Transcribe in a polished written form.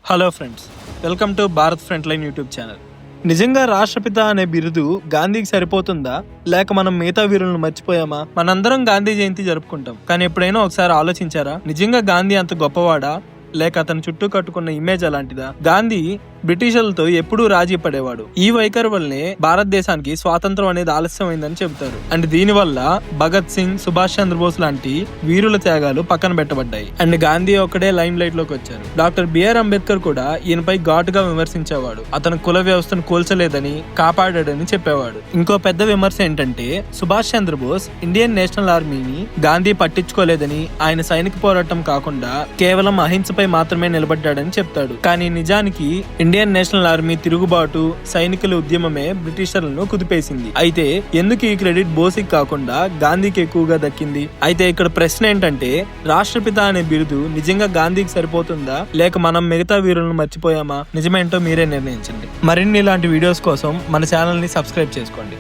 Hello friends, welcome to Bharat front line YouTube channel. నిజంగా రాష్ట్రపిత అనే బిరుదు గాంధీకి సరిపోతుందా, లేక మనం మిగతా వీరులను మర్చిపోయామా? మనందరం గాంధీ జయంతి జరుపుకుంటాం, కానీ ఎప్పుడైనా ఒకసారి ఆలోచించారా, నిజంగా గాంధీ అంత గొప్పవాడా, లేక అతని చుట్టూ కట్టుకున్న ఇమేజ్ అలాంటిదా? గాంధీ బ్రిటిషర్లతో ఎప్పుడూ రాజీ పడేవాడు. ఈ వైఖరి వల్లనే భారతదేశానికి స్వాతంత్రం అనేది ఆలస్యమైందని చెబుతారు. అండ్ దీని వల్ల భగత్ సింగ్, సుభాష్ చంద్రబోస్ లాంటి వీరుల త్యాగాలు పక్కన పెట్టబడ్డాయి. అండ్ గాంధీ ఒక్కడే లైమ్ లైట్ లోకి వచ్చారు. డాక్టర్ బిఆర్ అంబేద్కర్ కూడా ఈయనపై ఘాటుగా విమర్శించేవాడు. అతను కుల వ్యవస్థను కూల్చలేదని, కాపాడాడని చెప్పేవాడు. ఇంకో పెద్ద విమర్శ ఏంటంటే, సుభాష్ చంద్రబోస్ ఇండియన్ నేషనల్ ఆర్మీని గాంధీ పట్టించుకోలేదని, ఆయన సైనిక పోరాటం కాకుండా కేవలం అహింసపై మాత్రమే నిలబడ్డాడని చెప్తాడు. కానీ నిజానికి ఇండియన్ నేషనల్ ఆర్మీ తిరుగుబాటు, సైనికుల ఉద్యమమే బ్రిటిషర్లను కుదిపేసింది. అయితే ఎందుకు ఈ క్రెడిట్ బోస్కి కాకుండా గాంధీకి ఎక్కువగా దక్కింది? అయితే ఇక్కడ ప్రశ్న ఏంటంటే, రాష్ట్రపిత అనే బిరుదు నిజంగా గాంధీకి సరిపోతుందా, లేక మనం మిగతా వీరులను మర్చిపోయామా? నిజమేంటో మీరే నిర్ణయించండి. మరిన్ని ఇలాంటి వీడియోస్ కోసం మన ఛానల్ ని సబ్స్క్రైబ్ చేసుకోండి.